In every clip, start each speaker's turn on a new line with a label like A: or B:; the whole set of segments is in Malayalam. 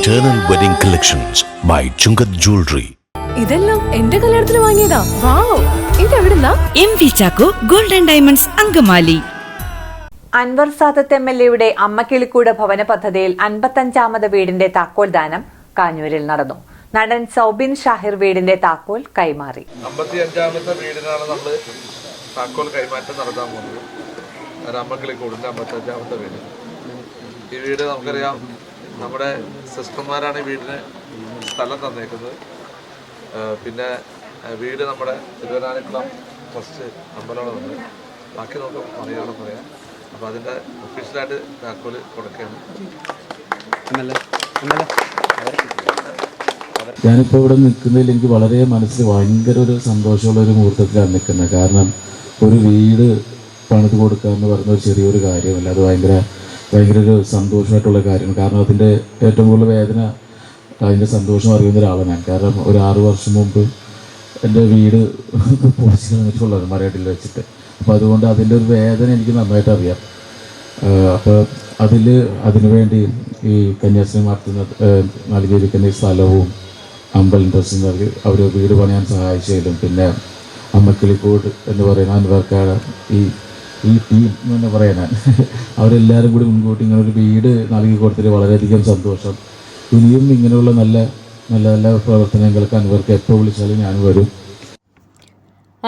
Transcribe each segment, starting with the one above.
A: Eternal Wedding Collections by Chungat Jewelry.
B: ഇതെല്ലാം എന്റെ കല്യാണത്തിന് വാങ്ങിയതാ. വാവ്, ഇതെവിടുന്നാ?
C: MV Chacko Gold and Diamonds Angamaly.
D: Anwar Sadath MLAയുടെ Ammakilikkoodu ഭവന പദ്ധതിയിൽ 55ാമത് വീടിന്റെ താക്കോൽ ദാനം കാഞ്ഞൂരിൽ നടന്നു. നടൻ സൗബിൻ ഷാഹിർ വീടിന്റെ താക്കോൽ കൈമാറി.
E: 55ാമത്തെ വീടിനാണ് നമ്മൾ താക്കോൽ കൈമാറ്റം നടത്താൻ പോകുന്നത്. അമ്മക്കിളിക്കൂടിന്റെ 55ാമത്തെ വീട്. ഈ വീട് നമുക്കറിയാം, നമ്മുടെ സിസ്റ്റർമാരാണ് ഈ വീടിന് സ്ഥലം തന്നേക്കുന്നത്. പിന്നെ വീട് നമ്മുടെ തിരുവനാനിക്കുളം ട്രസ്റ്റ് അമ്പലമാണ്. ബാക്കി നമുക്ക് മലയാളം പറയാം. അപ്പോൾ അതിൻ്റെ ഒഫീഷ്യലായിട്ട് താക്കോൽ കൊടുക്കുകയാണ്.
F: ഞാനിപ്പോൾ ഇവിടെ നിൽക്കുന്നതിൽ എനിക്ക് വളരെ മനസ്സിൽ ഭയങ്കര ഒരു സന്തോഷമുള്ള ഒരു മുഹൂർത്തത്തിലാണ് നിൽക്കുന്നത്. കാരണം ഒരു വീട് പണിത് കൊടുക്കുക എന്ന് പറയുന്ന ഒരു ചെറിയൊരു കാര്യമല്ല, അത് ഭയങ്കര ഒരു സന്തോഷമായിട്ടുള്ള കാര്യമാണ്. കാരണം അതിൻ്റെ ഏറ്റവും കൂടുതൽ വേദന, അതിൻ്റെ സന്തോഷം അറിയുന്ന ഒരാളാണ് ഞാൻ. കാരണം ഒരു 6 വർഷം മുമ്പ് എൻ്റെ വീട് പൊളിച്ച് കളഞ്ഞിട്ടുള്ളത് മരടിൽ വെച്ചിട്ട്. അപ്പോൾ അതുകൊണ്ട് അതിൻ്റെ ഒരു വേദന എനിക്ക് നന്നായിട്ട് അറിയാം. അപ്പോൾ അതിനുവേണ്ടി ഈ കന്യാസ്ത്രീ നടത്തുന്ന നൽകിയിരിക്കുന്ന ഈ സ്ഥലവും അമ്പലം ട്രസ്റ്റ് നൽകി അവർ വീട് പണിയാൻ സഹായിച്ചതിലും, പിന്നെ അമ്മക്കിളിക്കൂട് എന്ന് പറയുന്ന അൻവർക്കാട് ഈ ടീം എന്ന് തന്നെ പറയാൻ അവരെല്ലാവരും കൂടി മുൻകൂട്ടി ഇങ്ങനെ ഒരു വീട് നൽകി കൊടുത്തതിൽ വളരെയധികം സന്തോഷം. ഇനിയും ഇങ്ങനെയുള്ള നല്ല നല്ല നല്ല പ്രവർത്തനങ്ങൾക്ക് അൻവർക്ക് എപ്പോൾ വിളിച്ചാലും ഞാൻ വരും.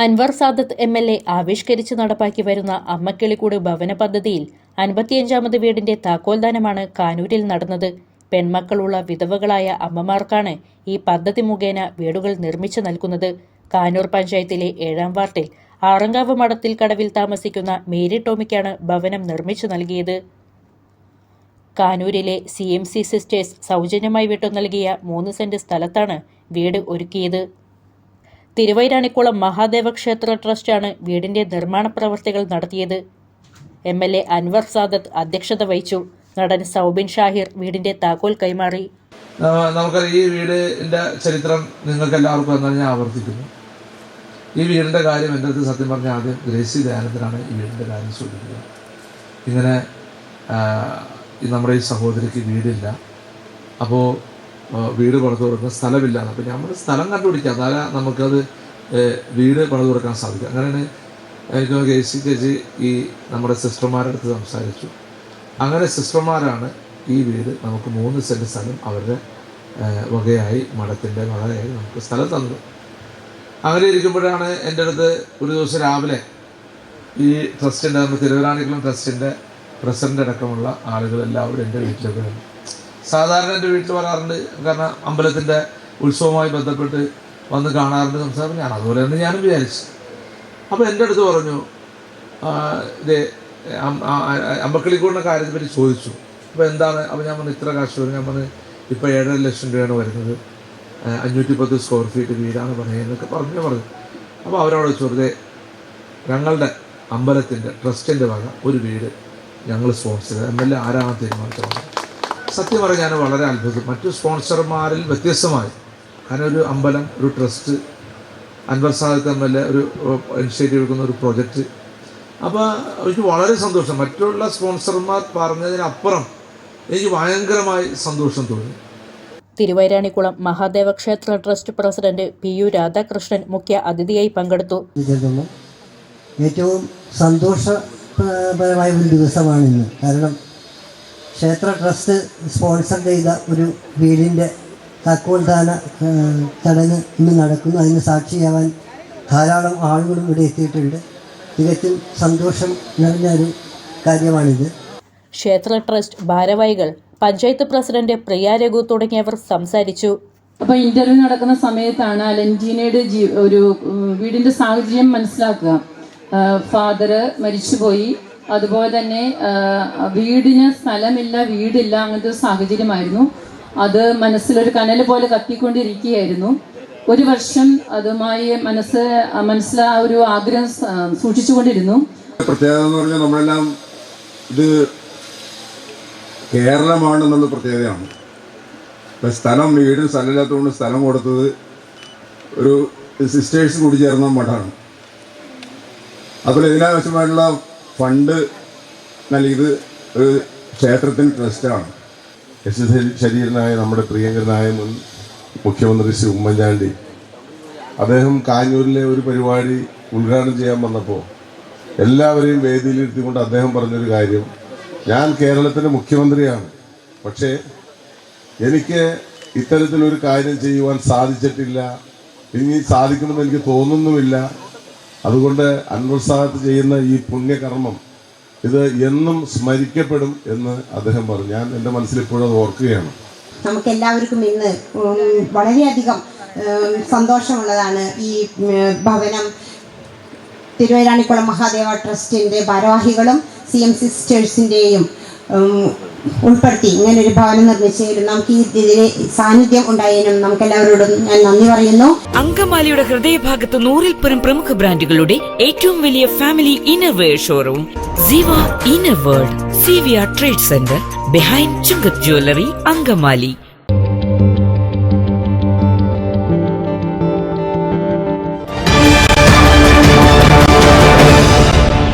G: അൻവർ സാദത്ത് MLA ആവിഷ്കരിച്ച് നടപ്പാക്കി വരുന്ന അമ്മക്കിളിക്കൂട് ഭവന പദ്ധതിയിൽ 55ാമത് വീടിന്റെ താക്കോൽദാനമാണ് കാനൂരിൽ നടന്നത്. പെൺമക്കളുള്ള വിധവകളായ അമ്മമാർക്കാണ് ഈ പദ്ധതി മുഖേന വീടുകൾ നിർമ്മിച്ചു നൽകുന്നത്. കാനൂർ പഞ്ചായത്തിലെ 7ാം വാർഡിൽ ആറങ്കാവ് മഠത്തിൽ കടവിൽ താമസിക്കുന്ന മേരി ടോമിക്കാണ് ഭവനം നിർമ്മിച്ചു നൽകിയത്. കാനൂരിലെ CMC സിസ്റ്റേഴ്സ് സൗജന്യമായി വിട്ടു നൽകിയ 3 സെന്റ് സ്ഥലത്താണ് വീട് ഒരുക്കിയത്. തിരുവൈരാണിക്കുളം മഹാദേവ ക്ഷേത്ര ട്രസ്റ്റാണ് വീടിന്റെ നിർമ്മാണ പ്രവൃത്തികൾ നടത്തിയത്. MLA അൻവർ സാദത്ത് അധ്യക്ഷത വഹിച്ചു. നടൻ സൗബിൻ ഷാഹിർ വീടിന്റെ താക്കോൽ കൈമാറി.
E: നമുക്കറിയാം, ഈ വീടിന്റെ ചരിത്രം നിങ്ങൾക്ക് എല്ലാവർക്കും എന്നാൽ ഞാൻ ആവർത്തിക്കുന്നു. ഈ വീടിന്റെ കാര്യം എൻ്റെ അടുത്ത് സത്യം പറഞ്ഞാൽ ആദ്യം ഗ്രേസി ധ്യാനത്തിനാണ് ഈ വീടിന്റെ കാര്യം സൂചിപ്പിക്കുക. ഇങ്ങനെ നമ്മുടെ ഈ സഹോദരിക്ക് വീടില്ല, അപ്പോൾ വീട് പണിത് കൊടുക്കാൻ സ്ഥലമില്ല. അപ്പോൾ നമ്മൾ സ്ഥലം കണ്ടുപിടിക്കുക, എന്നാലേ നമുക്കത് വീട് പണിത് കൊടുക്കാൻ സാധിക്കും. അങ്ങനെയാണ് എനിക്ക് ഗ്രേസി ഈ നമ്മുടെ സിസ്റ്റർമാരുടെ അടുത്ത് സംസാരിച്ചു. അങ്ങനെ സിസ്റ്റർമാരാണ് ഈ വീട് നമുക്ക് 3 സെന്റ് സ്ഥലം അവരുടെ വകയായി, മഠത്തിൻ്റെ വകയായി നമുക്ക് സ്ഥലം തന്നത്. അങ്ങനെ ഇരിക്കുമ്പോഴാണ് എൻ്റെ അടുത്ത് ഒരു ദിവസം രാവിലെ ഈ ട്രസ്റ്റിൻ്റെ, തിരുവനാനിക്കുളം ട്രസ്റ്റിൻ്റെ പ്രസിഡൻ്റ് അടക്കമുള്ള ആളുകളെല്ലാവരും എൻ്റെ വീട്ടിലേക്ക് വന്നു. സാധാരണ എൻ്റെ വീട്ടിൽ വരാറുണ്ട്, കാരണം അമ്പലത്തിൻ്റെ ഉത്സവവുമായി ബന്ധപ്പെട്ട് വന്ന് കാണാറുണ്ട്, സംസാരം. ഞാൻ അതുപോലെ തന്നെ ഞാനും വിചാരിച്ചു. അപ്പോൾ എൻ്റെ അടുത്ത് പറഞ്ഞു, ഇത് അമ്പക്കിളിക്കൂടിൻ്റെ കാര്യത്തെ പറ്റി ചോദിച്ചു. അപ്പോൾ എന്താണ്? അപ്പോൾ ഞാൻ പറഞ്ഞു ഇത്ര കാശ് വരും. ഞാൻ പറഞ്ഞു ഇപ്പോൾ 7.5 ലക്ഷം രൂപയാണ് വരുന്നത്, 510 സ്ക്വയർ ഫീറ്റ് വീടാണ് പറയുന്നതൊക്കെ പറഞ്ഞു. അപ്പോൾ അവരോട് ചോദിച്ചത്, ഞങ്ങളുടെ അമ്പലത്തിൻ്റെ ട്രസ്റ്റിൻ്റെ വക ഒരു വീട് ഞങ്ങൾ സ്പോൺസർ ചെയ്ത് MLA ആരാണ് തീരുമാനിച്ചത്. സത്യം പറഞ്ഞാൽ ഞാൻ വളരെ അത്ഭുതം. മറ്റു സ്പോൺസർമാരിൽ വ്യത്യസ്തമായി, കാരണം ഒരു അമ്പലം, ഒരു ട്രസ്റ്റ്, അൻവർ സാദത്ത് MLA ഒരു ഇനിഷ്യേറ്റീവ് എടുക്കുന്ന ഒരു പ്രൊജക്റ്റ്. അപ്പോൾ എനിക്ക് വളരെ സന്തോഷം. മറ്റുള്ള സ്പോൺസർമാർ പറഞ്ഞതിനപ്പുറം എനിക്ക് ഭയങ്കരമായി സന്തോഷം തോന്നി.
G: തിരുവൈരാണിക്കുളം മഹാദേവ ക്ഷേത്ര ട്രസ്റ്റ് പ്രസിഡന്റ് PU രാധാകൃഷ്ണൻ മുഖ്യ അതിഥിയായി പങ്കെടുത്തു.
H: ഏറ്റവും സന്തോഷപരമായ ഒരു ദിവസമാണ് ഇന്ന്. കാരണം ക്ഷേത്ര ട്രസ്റ്റ് സ്പോൺസർ ചെയ്ത ഒരു വീടിൻ്റെ താക്കോൽദാന ചടങ്ങ് ഇന്ന് നടക്കുന്നു. അതിന് സാക്ഷിയാവാൻ ധാരാളം ആളുകളും ഇവിടെ എത്തിയിട്ടുണ്ട്. തികച്ചും സന്തോഷം നിറഞ്ഞൊരു കാര്യമാണിത്.
G: ക്ഷേത്ര ട്രസ്റ്റ് ഭാരവാഹികൾ, പഞ്ചായത്ത് പ്രസിഡന്റ് പ്രിയ രഘു തുടങ്ങിയവർ സംസാരിച്ചു.
I: അപ്പോൾ ഇന്റർവ്യൂ നടക്കുന്ന സമയത്താണ് അലൻജീനയുടെ ഒരു വീടിന്റെ സാഹചര്യം മനസ്സിലാക്കുക. ഫാദർ മരിച്ചുപോയി, അതുപോലെ തന്നെ വീടിന് സ്ഥലമില്ല, വീടില്ല, അങ്ങനത്തെ ഒരു സാഹചര്യമായിരുന്നു. അത് മനസ്സിലൊരു കനൽ പോലെ കത്തിക്കൊണ്ടിരിക്കുകയായിരുന്നു. 1 വർഷം അതുമായി മനസ്സിൽ ആ ഒരു ആഗ്രഹം സൂക്ഷിച്ചുകൊണ്ടിരുന്നു.
J: പ്രത്യേകത എന്ന് പറഞ്ഞാൽ നമ്മളെല്ലാം ഇത് കേരളമാണെന്നുള്ള പ്രത്യേകതയാണ്. സ്ഥലം, വീട് സ്ഥലമില്ലാത്തതുകൊണ്ട് സ്ഥലം കൊടുത്തത് ഒരു സിസ്റ്റേഴ്സ് കൂടി ചേർന്ന മഠമാണ്. അപ്പോൾ ഇതിനാവശ്യമായിട്ടുള്ള ഫണ്ട് നൽകിയത് ഒരു ക്ഷേത്രത്തിന് ട്രസ്റ്റാണ്. ശരീരനായ നമ്മുടെ പ്രിയങ്കരനായ മുൻ മുഖ്യമന്ത്രി ശ്രീ ഉമ്മൻചാണ്ടി അദ്ദേഹം കാഞ്ഞൂരിലെ ഒരു പരിപാടി ഉദ്ഘാടനം ചെയ്യാൻ വന്നപ്പോൾ എല്ലാവരെയും വേദിയിലിരുത്തിക്കൊണ്ട് അദ്ദേഹം പറഞ്ഞൊരു കാര്യം, ഞാൻ കേരളത്തിൻ്റെ മുഖ്യമന്ത്രിയാണ്, പക്ഷേ എനിക്ക് ഇത്തരത്തിലൊരു കാര്യം ചെയ്യുവാൻ സാധിച്ചിട്ടില്ല, ഇനി സാധിക്കുമെന്ന് എനിക്ക് തോന്നുന്നുമില്ല. അതുകൊണ്ട് അൻവർ സാദത്ത് ചെയ്യുന്ന ഈ പുണ്യകർമ്മം ഇത് എന്നും സ്മരിക്കപ്പെടും എന്ന് അദ്ദേഹം പറഞ്ഞു. ഞാൻ എൻ്റെ മനസ്സിൽ ഇപ്പോഴും അത് ഓർക്കുകയാണ്.
K: നമുക്കെല്ലാവർക്കും ഇന്ന് വളരെയധികം സന്തോഷമുള്ളതാണ്. ഈ ഭവനം തിരുവൈരാണിക്കുളം മഹാദേവ ട്രസ്റ്റിൻ്റെ ഭാരവാഹികളും CM സിസ്റ്റേഴ്സിൻ്റെയും ഉൾപ്പെടുത്തി ഇങ്ങനൊരു ഭവനം നിർമ്മിച്ചതിലും നമുക്ക് ഇതിലെ സാന്നിധ്യം ഉണ്ടായതിനും നമുക്കെല്ലാവരോടും ഞാൻ നന്ദി പറയുന്നു.
C: അങ്കമാലിയുടെ ഹൃദയഭാഗത്ത് 100-ൽ പരം പ്രമുഖ ബ്രാൻഡുകളുടെ ഏറ്റവും വലിയ ഫാമിലി ഇന്നർവെയർ ഷോറൂം സിവ inner world, CVR trade centre, behind Chungath jewellery, Angamaly.